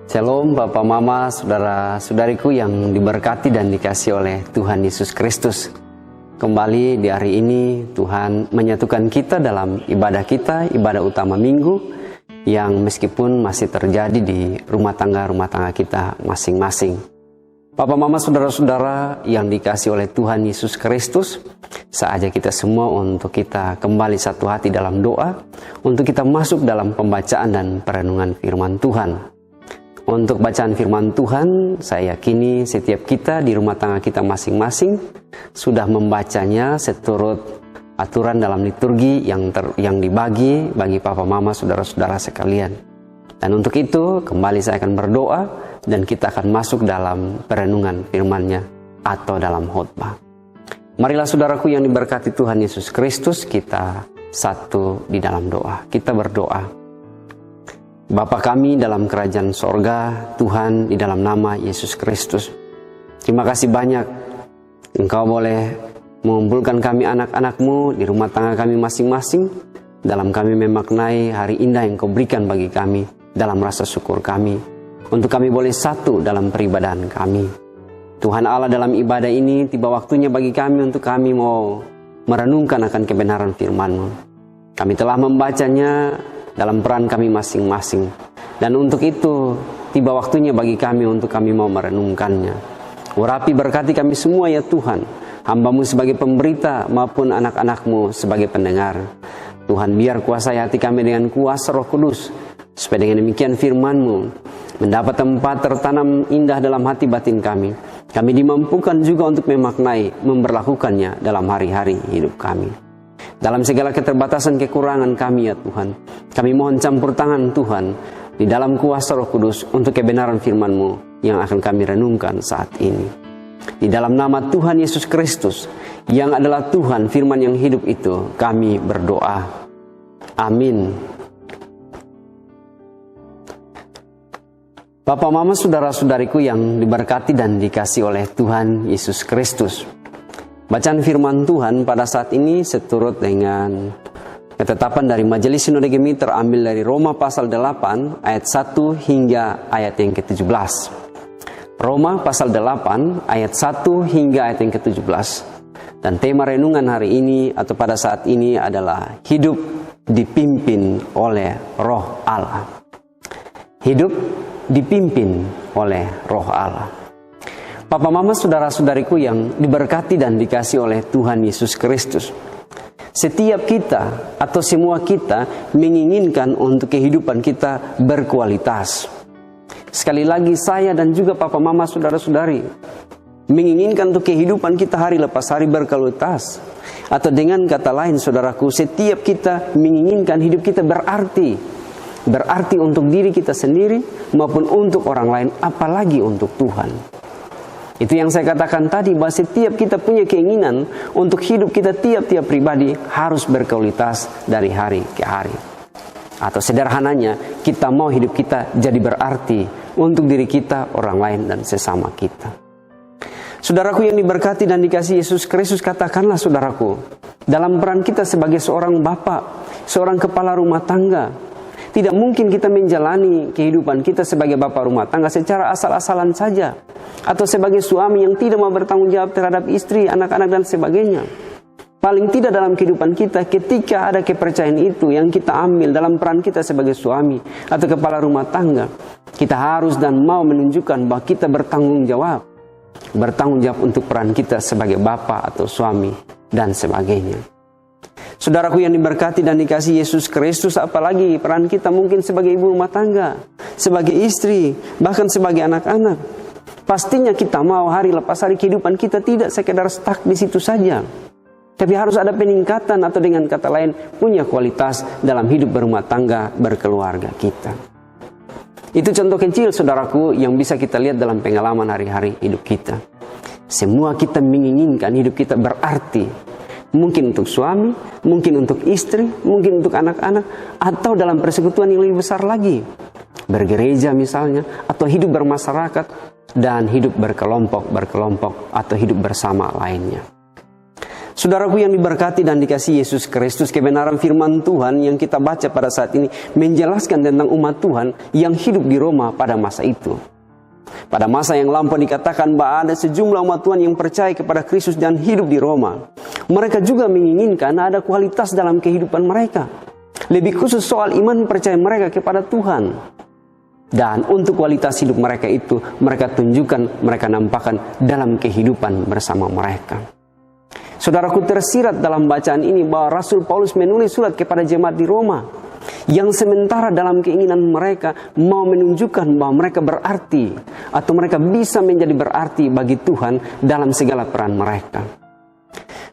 Shalom Bapak Mama, Saudara-saudariku yang diberkati dan dikasihi oleh Tuhan Yesus Kristus. Kembali di hari ini Tuhan menyatukan kita dalam ibadah kita, ibadah utama minggu, yang meskipun masih terjadi di rumah tangga kita masing-masing. Bapak Mama, Saudara-saudara yang dikasihi oleh Tuhan Yesus Kristus, saya ajak kita semua untuk kita kembali satu hati dalam doa, untuk kita masuk dalam pembacaan dan perenungan firman Tuhan. Untuk bacaan firman Tuhan, saya yakini setiap kita di rumah tangga kita masing-masing sudah membacanya seturut aturan dalam liturgi yang dibagi bagi Papa Mama, Saudara-saudara sekalian. Dan untuk itu, kembali saya akan berdoa dan kita akan masuk dalam perenungan firman-Nya atau dalam khotbah. Marilah saudaraku yang diberkati Tuhan Yesus Kristus, kita satu di dalam doa. Kita berdoa. Bapa kami dalam kerajaan sorga, Tuhan, di dalam nama Yesus Kristus, terima kasih banyak Engkau boleh mengumpulkan kami anak-anak-Mu di rumah tangga kami masing-masing, dalam kami memaknai hari indah yang Kau berikan bagi kami, dalam rasa syukur kami, untuk kami boleh satu dalam peribadahan kami. Tuhan Allah, dalam ibadah ini tiba waktunya bagi kami untuk kami mau merenungkan akan kebenaran firman-Mu. Kami telah membacanya dalam peran kami masing-masing. Dan untuk itu, tiba waktunya bagi kami untuk kami mau merenungkannya. Urapi berkati kami semua ya Tuhan, hamba-Mu sebagai pemberita maupun anak-anak-Mu sebagai pendengar. Tuhan, biar kuasai hati kami dengan kuasa Roh Kudus, supaya dengan demikian firman-Mu mendapat tempat tertanam indah dalam hati batin kami. Kami dimampukan juga untuk memaknai, memberlakukannya dalam hari-hari hidup kami. Dalam segala keterbatasan kekurangan kami ya Tuhan, kami mohon campur tangan Tuhan di dalam kuasa Roh Kudus untuk kebenaran firman-Mu yang akan kami renungkan saat ini. Di dalam nama Tuhan Yesus Kristus yang adalah Tuhan firman yang hidup itu, kami berdoa. Amin. Bapak Mama, Saudara-saudariku yang diberkati dan dikasihi oleh Tuhan Yesus Kristus. Bacaan firman Tuhan pada saat ini seturut dengan ketetapan dari Majelis Sinode Gemi terambil dari Roma pasal 8 ayat 1 hingga ayat yang ke-17. Roma pasal 8 ayat 1 hingga ayat yang ke-17. Dan tema renungan hari ini atau pada saat ini adalah hidup dipimpin oleh Roh Allah. Hidup dipimpin oleh Roh Allah. Papa Mama, Saudara-saudariku yang diberkati dan dikasihi oleh Tuhan Yesus Kristus. Setiap kita atau semua kita menginginkan untuk kehidupan kita berkualitas. Sekali lagi saya dan juga Papa Mama, Saudara-saudari menginginkan untuk kehidupan kita hari lepas hari berkualitas. Atau dengan kata lain saudaraku, setiap kita menginginkan hidup kita berarti. Berarti untuk diri kita sendiri maupun untuk orang lain, apalagi untuk Tuhan. Itu yang saya katakan tadi, bahwa setiap kita punya keinginan untuk hidup kita tiap-tiap pribadi harus berkualitas dari hari ke hari. Atau sederhananya, kita mau hidup kita jadi berarti untuk diri kita, orang lain, dan sesama kita. Saudaraku yang diberkati dan dikasihi Yesus Kristus, katakanlah saudaraku, dalam peran kita sebagai seorang bapak, seorang kepala rumah tangga, tidak mungkin kita menjalani kehidupan kita sebagai bapak rumah tangga secara asal-asalan saja. Atau sebagai suami yang tidak mau bertanggung jawab terhadap istri, anak-anak, dan sebagainya. Paling tidak dalam kehidupan kita, ketika ada kepercayaan itu yang kita ambil dalam peran kita sebagai suami atau kepala rumah tangga, kita harus dan mau menunjukkan bahwa kita bertanggung jawab. Bertanggung jawab untuk peran kita sebagai bapak atau suami, dan sebagainya. Saudaraku yang diberkati dan dikasihi Yesus Kristus, apalagi peran kita mungkin sebagai ibu rumah tangga, sebagai istri, bahkan sebagai anak-anak. Pastinya kita mau hari lepas hari kehidupan kita tidak sekedar stuck di situ saja. Tapi harus ada peningkatan atau dengan kata lain punya kualitas dalam hidup berumah tangga, berkeluarga kita. Itu contoh kecil saudaraku yang bisa kita lihat dalam pengalaman hari-hari hidup kita. Semua kita menginginkan hidup kita berarti. Mungkin untuk suami, mungkin untuk istri, mungkin untuk anak-anak, atau dalam persekutuan yang lebih besar lagi. Bergereja misalnya, atau hidup bermasyarakat, dan hidup berkelompok atau hidup bersama lainnya. Saudaraku yang diberkati dan dikasihi Yesus Kristus, kebenaran firman Tuhan yang kita baca pada saat ini menjelaskan tentang umat Tuhan yang hidup di Roma pada masa itu. Pada masa yang lampau dikatakan bahwa ada sejumlah umat Tuhan yang percaya kepada Kristus dan hidup di Roma. Mereka juga menginginkan ada kualitas dalam kehidupan mereka. Lebih khusus soal iman percaya mereka kepada Tuhan. Dan untuk kualitas hidup mereka itu, mereka tunjukkan, mereka nampakkan dalam kehidupan bersama mereka. Saudaraku, tersirat dalam bacaan ini bahwa Rasul Paulus menulis surat kepada jemaat di Roma yang sementara dalam keinginan mereka mau menunjukkan bahwa mereka berarti atau mereka bisa menjadi berarti bagi Tuhan dalam segala peran mereka.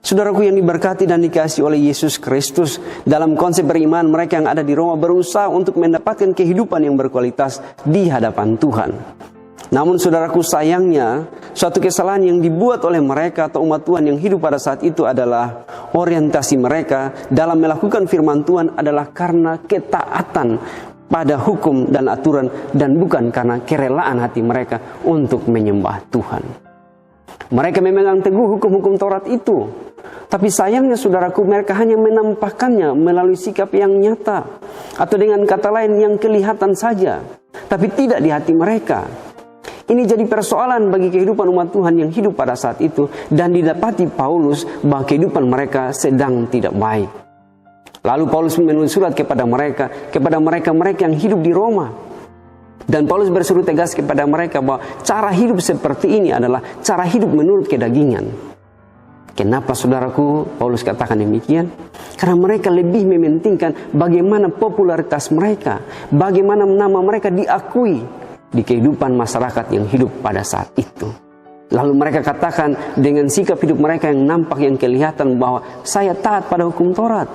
Saudaraku yang diberkati dan dikasihi oleh Yesus Kristus, dalam konsep beriman mereka yang ada di Roma berusaha untuk mendapatkan kehidupan yang berkualitas di hadapan Tuhan. Namun saudaraku, sayangnya suatu kesalahan yang dibuat oleh mereka atau umat Tuhan yang hidup pada saat itu adalah orientasi mereka dalam melakukan firman Tuhan adalah karena ketaatan pada hukum dan aturan dan bukan karena kerelaan hati mereka untuk menyembah Tuhan. Mereka memegang teguh hukum-hukum Taurat itu, tapi sayangnya saudaraku, mereka hanya menampakkannya melalui sikap yang nyata atau dengan kata lain yang kelihatan saja, tapi tidak di hati mereka. Ini jadi persoalan bagi kehidupan umat Tuhan yang hidup pada saat itu dan didapati Paulus bahwa kehidupan mereka sedang tidak baik. Lalu Paulus menulis surat kepada mereka yang hidup di Roma. Dan Paulus berseru tegas kepada mereka bahwa cara hidup seperti ini adalah cara hidup menurut kedagingan. Kenapa saudaraku Paulus katakan demikian? Karena mereka lebih mementingkan bagaimana popularitas mereka, bagaimana nama mereka diakui di kehidupan masyarakat yang hidup pada saat itu. Lalu mereka katakan dengan sikap hidup mereka yang nampak, yang kelihatan bahwa saya taat pada hukum Taurat,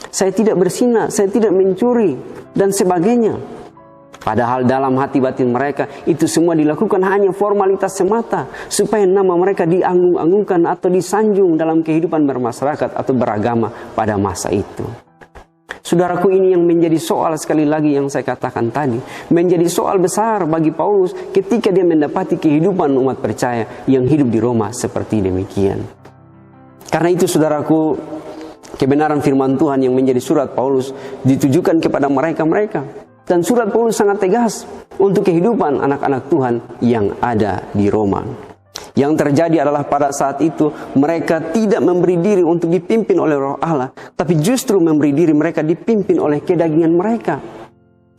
saya tidak berzina, saya tidak mencuri, dan sebagainya. Padahal dalam hati batin mereka itu semua dilakukan hanya formalitas semata supaya nama mereka dianggung-anggungkan atau disanjung dalam kehidupan bermasyarakat atau beragama pada masa itu. Saudaraku, ini yang menjadi soal sekali lagi yang saya katakan tadi. Menjadi soal besar bagi Paulus ketika dia mendapati kehidupan umat percaya yang hidup di Roma seperti demikian. Karena itu saudaraku, kebenaran firman Tuhan yang menjadi surat Paulus ditujukan kepada mereka. Dan surat Paulus sangat tegas untuk kehidupan anak-anak Tuhan yang ada di Roma. Yang terjadi adalah pada saat itu mereka tidak memberi diri untuk dipimpin oleh Roh Allah, tapi justru memberi diri mereka dipimpin oleh kedagingan mereka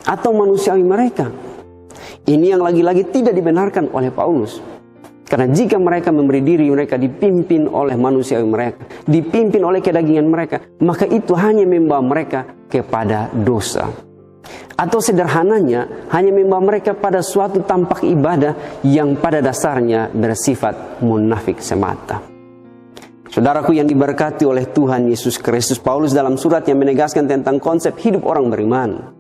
atau manusiawi mereka. Ini yang lagi-lagi tidak dibenarkan oleh Paulus. Karena jika mereka memberi diri mereka dipimpin oleh manusiawi mereka, dipimpin oleh kedagingan mereka, maka itu hanya membawa mereka kepada dosa. Atau sederhananya hanya membawa mereka pada suatu tampak ibadah yang pada dasarnya bersifat munafik semata. Saudaraku yang diberkati oleh Tuhan Yesus Kristus, Paulus dalam suratnya menegaskan tentang konsep hidup orang beriman.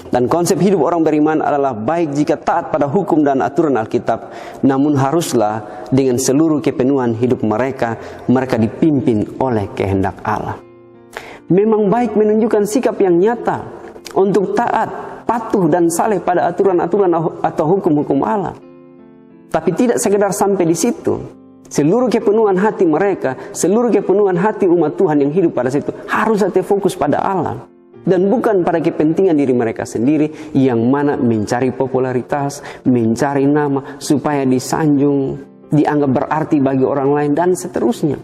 Dan konsep hidup orang beriman adalah baik jika taat pada hukum dan aturan Alkitab, namun haruslah dengan seluruh kepenuhan hidup mereka dipimpin oleh kehendak Allah. Memang baik menunjukkan sikap yang nyata untuk taat, patuh dan saleh pada aturan-aturan atau hukum-hukum Allah. Tapi tidak sekedar sampai di situ. Seluruh kepenuhan hati mereka, seluruh kepenuhan hati umat Tuhan yang hidup pada situ harus fokus pada Allah. Dan bukan pada kepentingan diri mereka sendiri yang mana mencari popularitas, mencari nama supaya disanjung, dianggap berarti bagi orang lain dan seterusnya.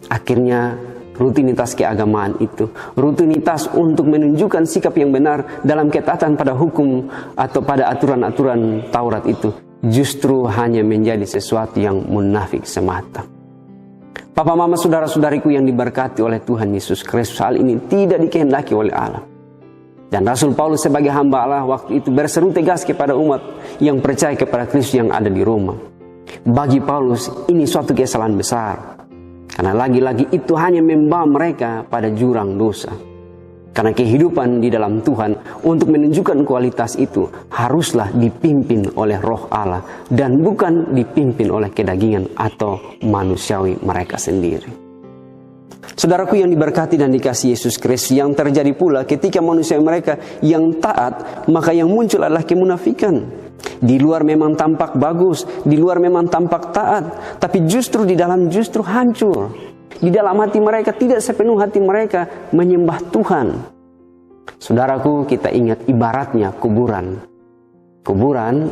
Akhirnya rutinitas keagamaan itu, rutinitas untuk menunjukkan sikap yang benar dalam ketaatan pada hukum atau pada aturan-aturan Taurat itu justru hanya menjadi sesuatu yang munafik semata. Papa, mama, saudara-saudariku yang diberkati oleh Tuhan Yesus Kristus, hal ini tidak dikehendaki oleh Allah. Dan Rasul Paulus sebagai hamba Allah waktu itu berseru tegas kepada umat yang percaya kepada Kristus yang ada di Roma. Bagi Paulus ini suatu kesalahan besar. Karena lagi-lagi itu hanya membawa mereka pada jurang dosa. Karena kehidupan di dalam Tuhan untuk menunjukkan kualitas itu haruslah dipimpin oleh Roh Allah dan bukan dipimpin oleh kedagingan atau manusiawi mereka sendiri. Saudaraku yang diberkati dan dikasihi Yesus Kristus, yang terjadi pula ketika manusia mereka yang taat, maka yang muncul adalah kemunafikan. Di luar memang tampak bagus, di luar memang tampak taat, tapi justru di dalam justru hancur. Di dalam hati mereka, tidak sepenuh hati mereka menyembah Tuhan. Saudaraku, kita ingat ibaratnya kuburan. Kuburan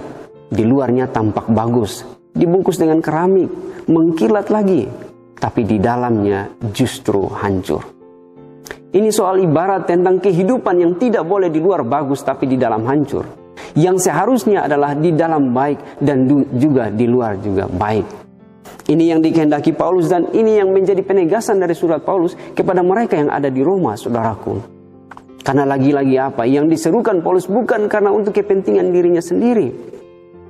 di luarnya tampak bagus, dibungkus dengan keramik, mengkilat lagi, tapi di dalamnya justru hancur. Ini soal ibarat tentang kehidupan yang tidak boleh di luar bagus tapi di dalam hancur. Yang seharusnya adalah di dalam baik dan juga di luar juga baik. Ini yang dikehendaki Paulus dan ini yang menjadi penegasan dari surat Paulus kepada mereka yang ada di Roma, saudaraku. Karena lagi-lagi apa? Yang diserukan Paulus bukan karena untuk kepentingan dirinya sendiri.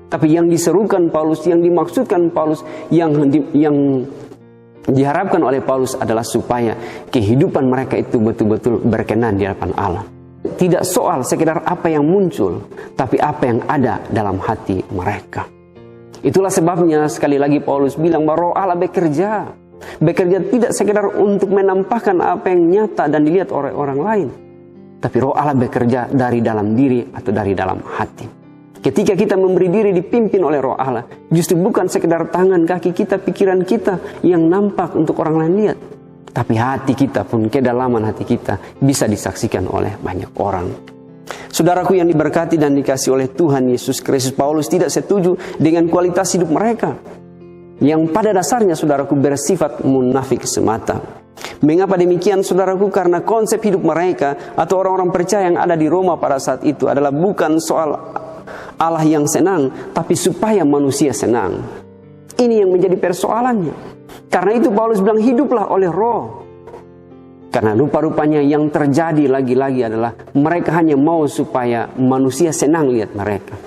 Tapi yang diserukan Paulus, yang dimaksudkan Paulus, yang diharapkan oleh Paulus adalah supaya kehidupan mereka itu betul-betul berkenan di hadapan Allah. Tidak soal sekedar apa yang muncul, tapi apa yang ada dalam hati mereka. Itulah sebabnya sekali lagi Paulus bilang bahwa Roh Allah bekerja. Bekerja tidak sekedar untuk menampakkan apa yang nyata dan dilihat oleh orang lain, tapi Roh Allah bekerja dari dalam diri atau dari dalam hati. Ketika kita memberi diri dipimpin oleh Roh Allah, justru bukan sekedar tangan, kaki kita, pikiran kita yang nampak untuk orang lain lihat, tapi hati kita pun, kedalaman hati kita bisa disaksikan oleh banyak orang. Saudaraku yang diberkati dan dikasihi oleh Tuhan Yesus Kristus, Paulus tidak setuju dengan kualitas hidup mereka yang pada dasarnya, saudaraku, bersifat munafik semata. Mengapa demikian, saudaraku? Karena konsep hidup mereka atau orang-orang percaya yang ada di Roma pada saat itu adalah bukan soal Allah yang senang, tapi supaya manusia senang. Ini yang menjadi persoalannya. Karena itu Paulus bilang hiduplah oleh Roh. Karena rupa-rupanya yang terjadi lagi-lagi adalah mereka hanya mau supaya manusia senang lihat mereka.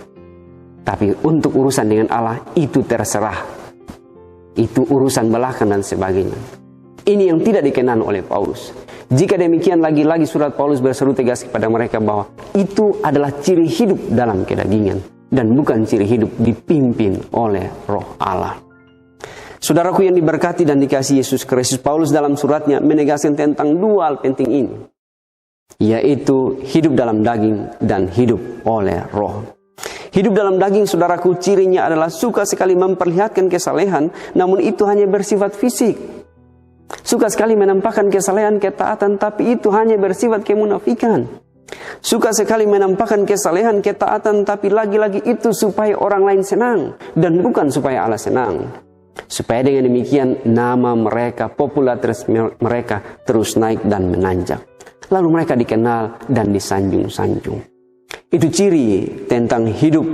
Tapi untuk urusan dengan Allah itu terserah. Itu urusan belakang dan sebagainya. Ini yang tidak dikenan oleh Paulus. Jika demikian, lagi-lagi surat Paulus berseru tegas kepada mereka bahwa itu adalah ciri hidup dalam kedagingan dan bukan ciri hidup dipimpin oleh Roh Allah. Saudaraku yang diberkati dan dikasihi Yesus Kristus, Paulus dalam suratnya menegaskan tentang dua hal penting ini, yaitu hidup dalam daging dan hidup oleh Roh. Hidup dalam daging, saudaraku, cirinya adalah suka sekali memperlihatkan kesalehan, namun itu hanya bersifat fisik. Suka sekali menampakkan kesalehan, ketaatan, tapi itu hanya bersifat kemunafikan. Suka sekali menampakkan kesalehan, ketaatan, tapi lagi-lagi itu supaya orang lain senang dan bukan supaya Allah senang. Supaya dengan demikian nama mereka, popularitas mereka terus naik dan menanjak. Lalu mereka dikenal dan disanjung-sanjung. Itu ciri tentang hidup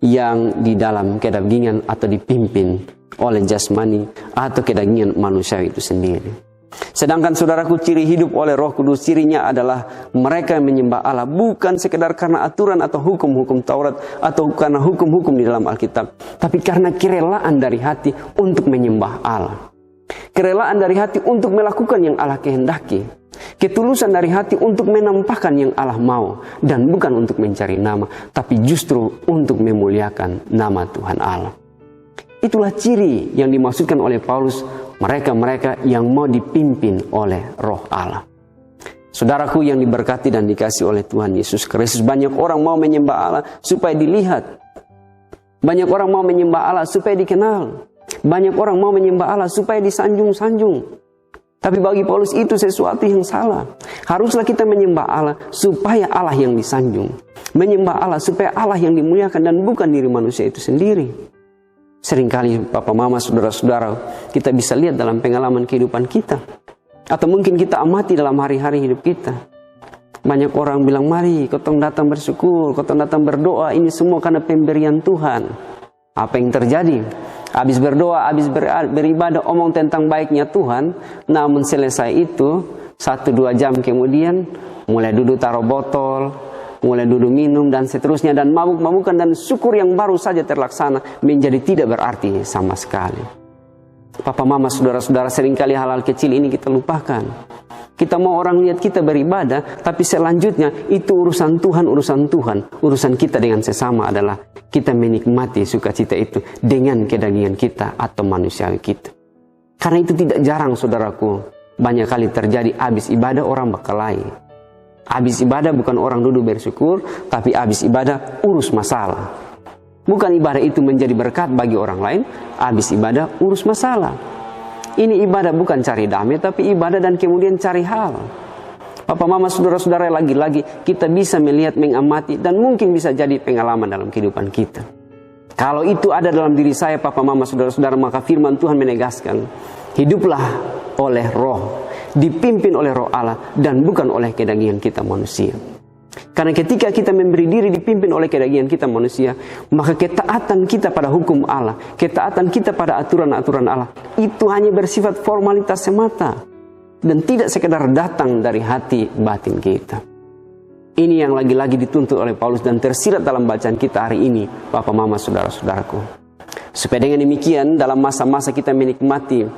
yang di dalam kedagingan atau dipimpin oleh jasmani atau kedagingan manusia itu sendiri. Sedangkan saudaraku, ciri hidup oleh Roh Kudus, cirinya adalah mereka yang menyembah Allah bukan sekedar karena aturan atau hukum-hukum Taurat atau karena hukum-hukum di dalam Alkitab, tapi karena kerelaan dari hati untuk menyembah Allah. Kerelaan dari hati untuk melakukan yang Allah kehendaki. Ketulusan dari hati untuk menampakkan yang Allah mau dan bukan untuk mencari nama, tapi justru untuk memuliakan nama Tuhan Allah. Itulah ciri yang dimaksudkan oleh Paulus, mereka-mereka yang mau dipimpin oleh Roh Allah. Saudaraku yang diberkati dan dikasihi oleh Tuhan Yesus Kristus, banyak orang mau menyembah Allah supaya dilihat. Banyak orang mau menyembah Allah supaya dikenal. Banyak orang mau menyembah Allah supaya disanjung-sanjung. Tapi bagi Paulus itu sesuatu yang salah. Haruslah kita menyembah Allah supaya Allah yang disanjung. Menyembah Allah supaya Allah yang dimuliakan dan bukan diri manusia itu sendiri. Seringkali Papa Mama, saudara-saudara, kita bisa lihat dalam pengalaman kehidupan kita. Atau mungkin kita amati dalam hari-hari hidup kita. Banyak orang bilang, mari kotong datang bersyukur, kotong datang berdoa, ini semua karena pemberian Tuhan. Apa yang terjadi? Habis berdoa, habis beribadah, omong tentang baiknya Tuhan. Namun selesai itu, 1-2 jam kemudian, mulai duduk taruh botol, mulai duduk minum dan seterusnya, dan mabuk-mabukan, dan syukur yang baru saja terlaksana menjadi tidak berarti sama sekali. Papa Mama, saudara-saudara, seringkali hal-hal kecil ini kita lupakan. Kita mau orang lihat kita beribadah, tapi selanjutnya itu urusan Tuhan, urusan Tuhan. Urusan kita dengan sesama adalah kita menikmati sukacita itu dengan kedagingan kita atau manusiawi kita. Karena itu tidak jarang, saudaraku, banyak kali terjadi habis ibadah orang berkelahi. Habis ibadah bukan orang duduk bersyukur, tapi habis ibadah urus masalah. Bukan ibadah itu menjadi berkat bagi orang lain, habis ibadah urus masalah. Ini ibadah bukan cari damai, tapi ibadah dan kemudian cari hal. Papa, mama, saudara-saudara, lagi-lagi kita bisa melihat, mengamati, dan mungkin bisa jadi pengalaman dalam kehidupan kita. Kalau itu ada dalam diri saya, papa, mama, saudara-saudara, maka firman Tuhan menegaskan, hiduplah oleh roh, dipimpin oleh roh Allah, dan bukan oleh kedagingan kita manusia. Karena ketika kita memberi diri dipimpin oleh kedagingan kita manusia, maka ketaatan kita pada hukum Allah, ketaatan kita pada aturan-aturan Allah, itu hanya bersifat formalitas semata dan tidak sekedar datang dari hati batin kita. Ini yang lagi-lagi dituntut oleh Paulus dan tersirat dalam bacaan kita hari ini, Bapak, Mama, Saudara-saudaraku. Supaya dengan demikian dalam masa-masa kita menikmati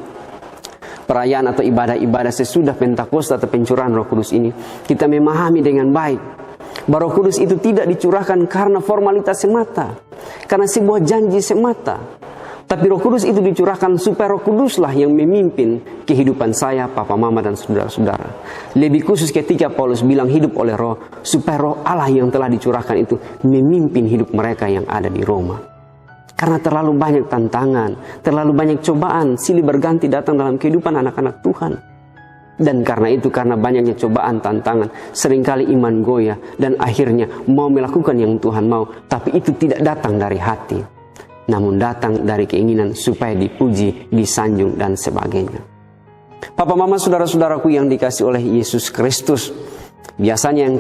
perayaan atau ibadah-ibadah sesudah Pentakosta atau pencurahan Roh Kudus ini, kita memahami dengan baik bahwa Roh Kudus itu tidak dicurahkan karena formalitas semata, karena sebuah janji semata. Tapi Roh Kudus itu dicurahkan supaya Roh Kuduslah yang memimpin kehidupan saya, papa, mama, dan saudara-saudara. Lebih khusus ketika Paulus bilang hidup oleh Roh, supaya Roh Allah yang telah dicurahkan itu memimpin hidup mereka yang ada di Roma. Karena terlalu banyak tantangan, terlalu banyak cobaan, silih berganti datang dalam kehidupan anak-anak Tuhan. Dan karena itu, karena banyaknya cobaan, tantangan, seringkali iman goyah, dan akhirnya mau melakukan yang Tuhan mau, tapi itu tidak datang dari hati, namun datang dari keinginan supaya dipuji, disanjung, dan sebagainya. Papa, mama, saudara-saudaraku yang dikasih oleh Yesus Kristus, biasanya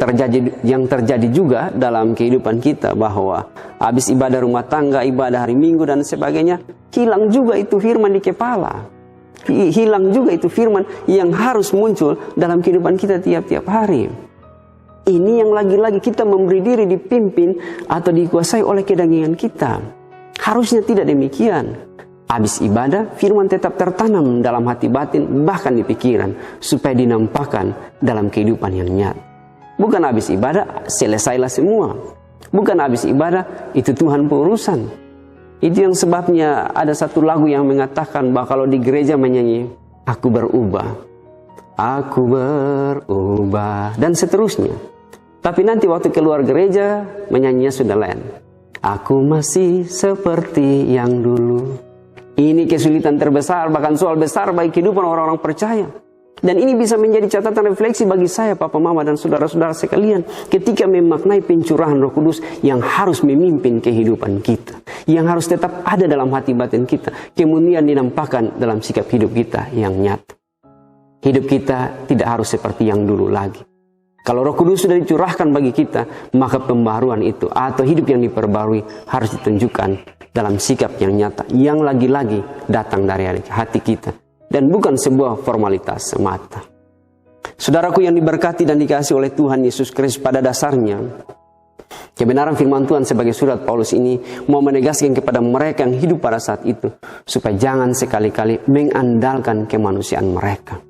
yang terjadi juga dalam kehidupan kita bahwa habis ibadah rumah tangga, ibadah hari Minggu, dan sebagainya, hilang juga itu firman di kepala. Hilang juga itu firman yang harus muncul dalam kehidupan kita tiap-tiap hari. Ini yang lagi-lagi kita memberi diri dipimpin atau dikuasai oleh kedagingan kita. Harusnya tidak demikian. Habis ibadah, firman tetap tertanam dalam hati batin, bahkan di pikiran, supaya dinampakkan dalam kehidupan yang nyata. Bukan habis ibadah, selesailah semua. Bukan habis ibadah, itu Tuhan berurusan. Itu yang sebabnya ada satu lagu yang mengatakan bahwa kalau di gereja menyanyi, aku berubah, dan seterusnya. Tapi nanti waktu keluar gereja, menyanyinya sudah lain. Aku masih seperti yang dulu. Ini kesulitan terbesar, bahkan soal besar bagi kehidupan orang-orang percaya. Dan ini bisa menjadi catatan refleksi bagi saya, papa, mama, dan saudara-saudara sekalian, ketika memaknai pencurahan Roh Kudus yang harus memimpin kehidupan kita, yang harus tetap ada dalam hati batin kita, kemudian dinampakkan dalam sikap hidup kita yang nyata. Hidup kita tidak harus seperti yang dulu lagi. Kalau Roh Kudus sudah dicurahkan bagi kita, maka pembaruan itu atau hidup yang diperbarui harus ditunjukkan dalam sikap yang nyata, yang lagi-lagi datang dari hati kita, dan bukan sebuah formalitas semata. Saudaraku yang diberkati dan dikasihi oleh Tuhan Yesus Kristus, pada dasarnya kebenaran firman Tuhan sebagai surat Paulus ini mau menegaskan kepada mereka yang hidup pada saat itu, supaya jangan sekali-kali mengandalkan kemanusiaan mereka,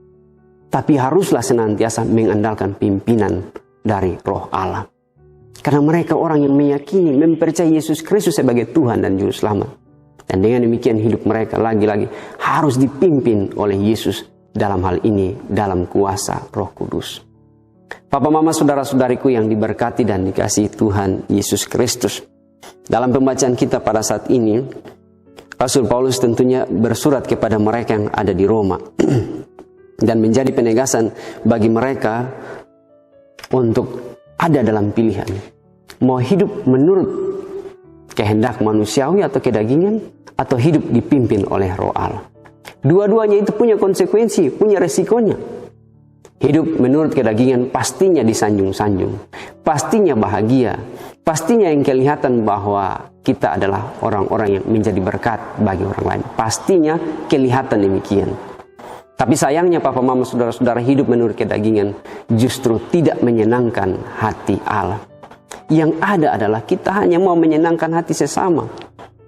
tapi haruslah senantiasa mengandalkan pimpinan dari Roh Allah. Karena mereka orang yang meyakini, mempercayai Yesus Kristus sebagai Tuhan dan Juru Selamat. Dan dengan demikian hidup mereka lagi-lagi harus dipimpin oleh Yesus dalam hal ini, dalam kuasa Roh Kudus. Papa, mama, saudara-saudariku yang diberkati dan dikasihi Tuhan Yesus Kristus. Dalam pembacaan kita pada saat ini, Rasul Paulus tentunya bersurat kepada mereka yang ada di Roma. Dan menjadi penegasan bagi mereka untuk ada dalam pilihan. Mau hidup menurut kehendak manusiawi atau kedagingan, atau hidup dipimpin oleh Roh Allah. Dua-duanya itu punya konsekuensi, punya resikonya. Hidup menurut kedagingan pastinya disanjung-sanjung, pastinya bahagia, pastinya yang kelihatan bahwa kita adalah orang-orang yang menjadi berkat bagi orang lain. Pastinya kelihatan demikian. Tapi sayangnya papa, mama, saudara-saudara, hidup menurut kedagingan justru tidak menyenangkan hati Allah. Yang ada adalah kita hanya mau menyenangkan hati sesama.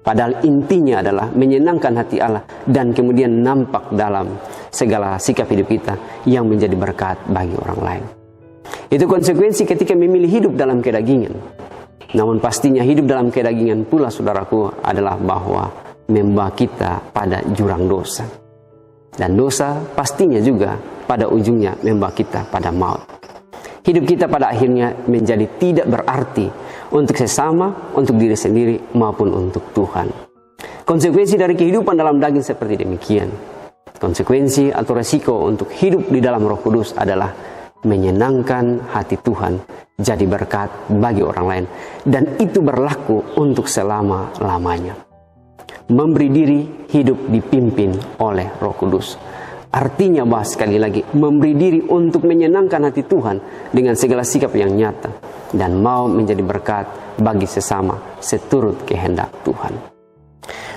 Padahal intinya adalah menyenangkan hati Allah dan kemudian nampak dalam segala sikap hidup kita yang menjadi berkat bagi orang lain. Itu konsekuensi ketika memilih hidup dalam kedagingan. Namun pastinya hidup dalam kedagingan pula, saudaraku, adalah bahwa membawa kita pada jurang dosa. Dan dosa pastinya juga pada ujungnya membawa kita pada maut. Hidup kita pada akhirnya menjadi tidak berarti untuk sesama, untuk diri sendiri, maupun untuk Tuhan. Konsekuensi dari kehidupan dalam daging seperti demikian. Konsekuensi atau resiko untuk hidup di dalam Roh Kudus adalah menyenangkan hati Tuhan, jadi berkat bagi orang lain, dan itu berlaku untuk selama-lamanya. Memberi diri hidup dipimpin oleh Roh Kudus. Artinya bahas sekali lagi, memberi diri untuk menyenangkan hati Tuhan dengan segala sikap yang nyata, dan mau menjadi berkat bagi sesama seturut kehendak Tuhan.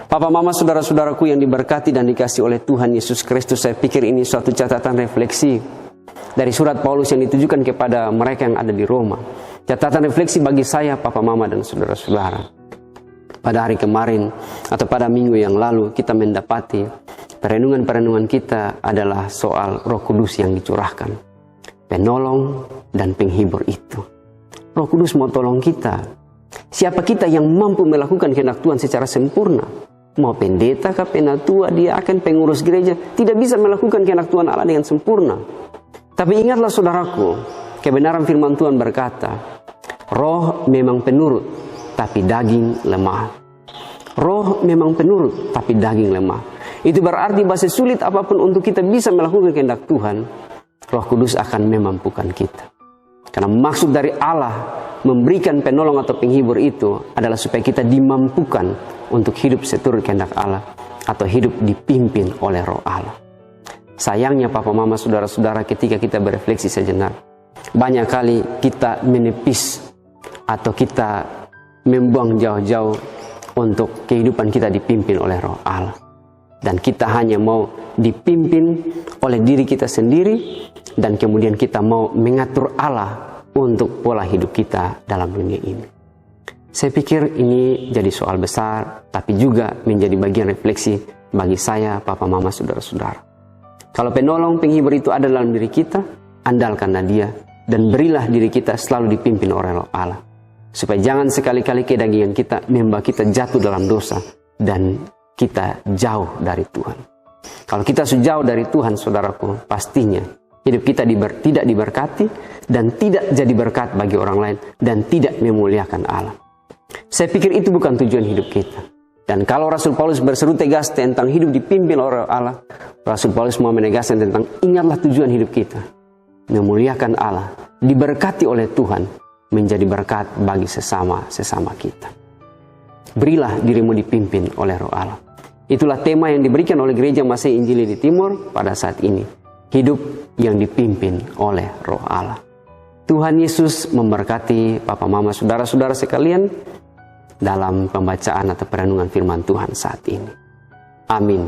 Papa, mama, saudara-saudaraku yang diberkati dan dikasih oleh Tuhan Yesus Kristus, saya pikir ini suatu catatan refleksi dari surat Paulus yang ditujukan kepada mereka yang ada di Roma. Catatan refleksi bagi saya, papa, mama, dan saudara-saudara. Pada hari kemarin atau pada minggu yang lalu kita mendapati perenungan-perenungan kita adalah soal Roh Kudus yang dicurahkan, penolong dan penghibur itu. Roh Kudus mau tolong kita. Siapa kita yang mampu melakukan kehendak Tuhan secara sempurna? Mau pendeta kah, penatua, dia akan pengurus gereja, tidak bisa melakukan kehendak Tuhan Allah dengan sempurna. Tapi ingatlah saudaraku, kebenaran firman Tuhan berkata, roh memang penurut, tapi daging lemah. Roh memang penurut, tapi daging lemah. Itu berarti bahasa sulit apapun untuk kita bisa melakukan kehendak Tuhan, Roh Kudus akan memampukan kita. Karena maksud dari Allah memberikan penolong atau penghibur itu adalah supaya kita dimampukan untuk hidup seturut kehendak Allah atau hidup dipimpin oleh Roh Allah. Sayangnya papa, mama, saudara-saudara, ketika kita berefleksi sejenak, banyak kali kita menepis atau kita membuang jauh-jauh untuk kehidupan kita dipimpin oleh Roh Allah. Dan kita hanya mau dipimpin oleh diri kita sendiri, dan kemudian kita mau mengatur Allah untuk pola hidup kita dalam dunia ini. Saya pikir ini jadi soal besar, tapi juga menjadi bagian refleksi bagi saya, papa, mama, saudara-saudara. Kalau penolong, penghibur itu ada dalam diri kita, andalkanlah dia, dan berilah diri kita selalu dipimpin oleh Roh Allah. Supaya jangan sekali-kali kedagingan kita membawa kita jatuh dalam dosa, dan kita jauh dari Tuhan. Kalau kita sejauh dari Tuhan, saudaraku, pastinya hidup kita tidak diberkati, dan tidak jadi berkat bagi orang lain, dan tidak memuliakan Allah. Saya pikir itu bukan tujuan hidup kita. Dan kalau Rasul Paulus berseru tegas tentang hidup dipimpin oleh Allah, Rasul Paulus mau menegaskan tentang ingatlah tujuan hidup kita. Memuliakan Allah, diberkati oleh Tuhan, menjadi berkat bagi sesama kita. Berilah dirimu dipimpin oleh Roh Allah. Itulah tema yang diberikan oleh Gereja Masih Injili di Timur pada saat ini. Hidup yang dipimpin oleh Roh Allah. Tuhan Yesus memberkati papa, mama, saudara-saudara sekalian dalam pembacaan atau perenungan firman Tuhan saat ini. Amin.